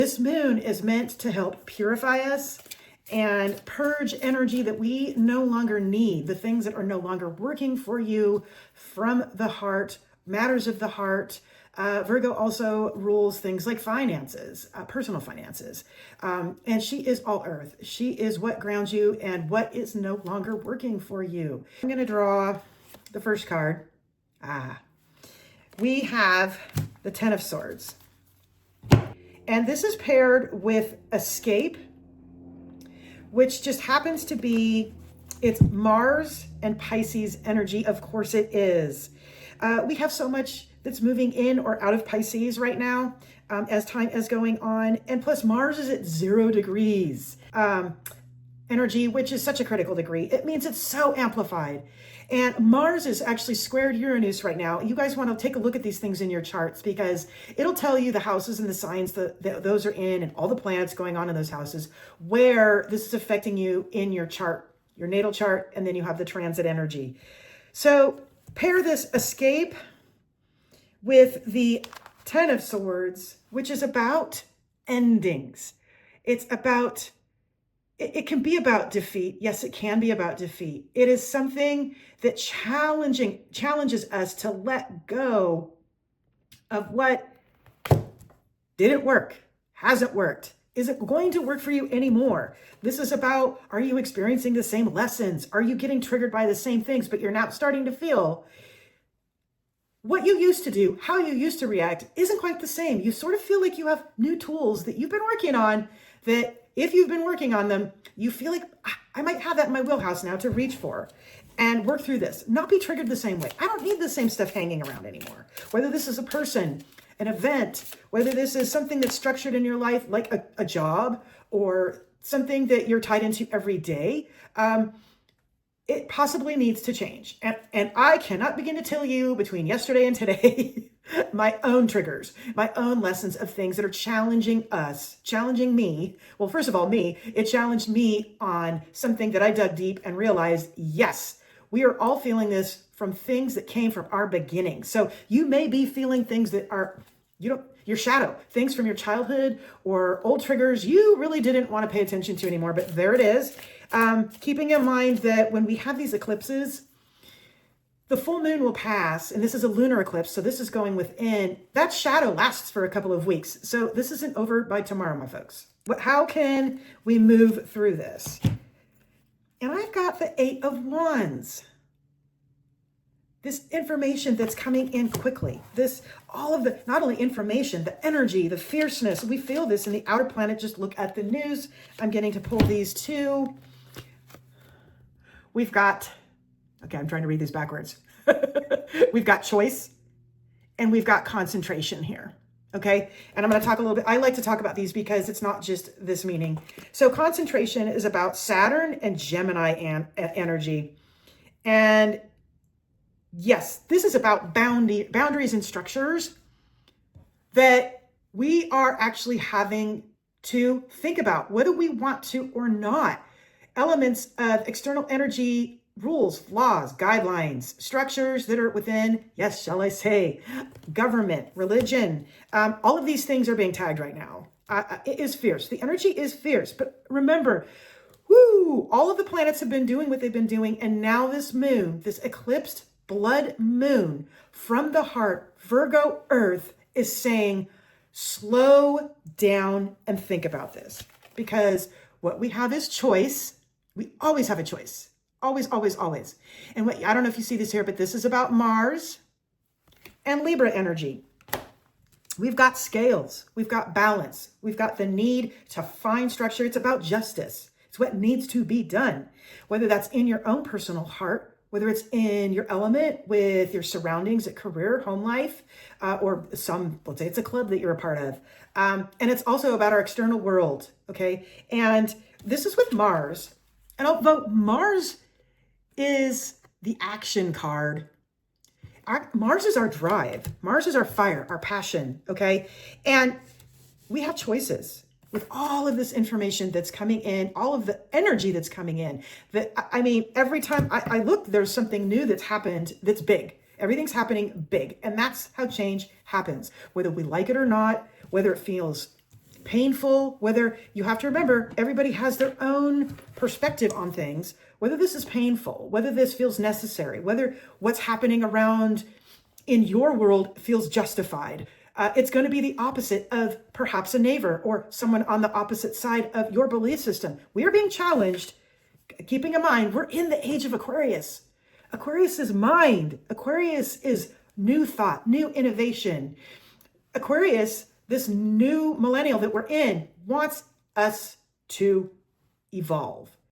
This moon is meant to help purify us and purge energy that we no longer need, the things that are no longer working for you from the heart, matters of the heart. Virgo also rules things like finances, personal finances. And she is all earth. She is what grounds you and what is no longer working for you. I'm going to draw the first card. We have the Ten of Swords. And this is paired with Escape, which just happens to be, it's Mars and Pisces energy. Of course it is. We have so much that's moving in or out of Pisces right now as time is going on. And plus Mars is at 0 degrees energy, which is such a critical degree. It means it's so amplified. And Mars is actually squared Uranus right now. You guys want to take a look at these things in your charts because it'll tell you the houses and the signs that those are in and all the planets going on in those houses, where this is affecting you in your chart, your natal chart, and then you have the transit energy. So pair this Escape with the Ten of Swords, which is about endings. It's about, it can be about defeat. Yes, it can be about defeat. It is something that challenges us to let go of what didn't work, hasn't worked, isn't going to work for you anymore. This is about, are you experiencing the same lessons? Are you getting triggered by the same things, but you're now starting to feel what you used to do, how you used to react isn't quite the same. You sort of feel like you have new tools that you've been working on that if you've been working on them, you feel like I might have that in my wheelhouse now to reach for and work through this, not be triggered the same way. I don't need the same stuff hanging around anymore. Whether this is a person, an event, whether this is something that's structured in your life, like a job or something that you're tied into every day, it possibly needs to change. And I cannot begin to tell you between yesterday and today, my own triggers, my own lessons of things that are challenging us, challenging me. Well, first of all, it challenged me on something that I dug deep and realized, yes, we are all feeling this from things that came from our beginning. So you may be feeling things that are, your shadow, things from your childhood or old triggers you really didn't want to pay attention to anymore, but there it is. Keeping in mind that when we have these eclipses, the full moon will pass, and this is a lunar eclipse, so this is going within. That shadow lasts for a couple of weeks, so this isn't over by tomorrow, my folks. But how can we move through this? And I've got the Eight of Wands. This information that's coming in quickly, all of the, not only information, the energy, the fierceness, we feel this in the outer planet. Just look at the news. I'm getting to pull these two. We've got, okay, I'm trying to read these backwards. We've got choice and we've got concentration here. Okay. And I'm going to talk a little bit. I like to talk about these because it's not just this meaning. So concentration is about Saturn and Gemini energy. And yes, this is about boundaries and structures that we are actually having to think about, whether we want to or not. Elements of external energy, rules, laws, guidelines, structures that are within, yes, shall I say, government, religion. All of these things are being tagged right now. It is fierce. The energy is fierce. But remember, all of the planets have been doing what they've been doing. And now this moon, this eclipsed blood moon from the heart, Virgo Earth, is saying, slow down and think about this. Because what we have is choice. We always have a choice. Always, always, always. And I don't know if you see this here, but this is about Mars and Libra energy. We've got scales. We've got balance. We've got the need to find structure. It's about justice. It's what needs to be done. Whether that's in your own personal heart, whether it's in your element with your surroundings at career, home life, or let's say it's a club that you're a part of. And it's also about our external world, okay? And this is with Mars. And although Mars is the action card, Mars is our drive. Mars is our fire, our passion, okay? And we have choices. With all of this information that's coming in, all of the energy that's coming in, every time I look, there's something new that's happened that's big. Everything's happening big. And that's how change happens, whether we like it or not, whether it feels painful, whether you have to remember, everybody has their own perspective on things, whether this is painful, whether this feels necessary, whether what's happening around in your world feels justified. It's going to be the opposite of perhaps a neighbor or someone on the opposite side of your belief system. We are being challenged, keeping in mind, we're in the age of Aquarius. Aquarius is mind. Aquarius is new thought, new innovation. Aquarius, this new millennial that we're in, wants us to evolve.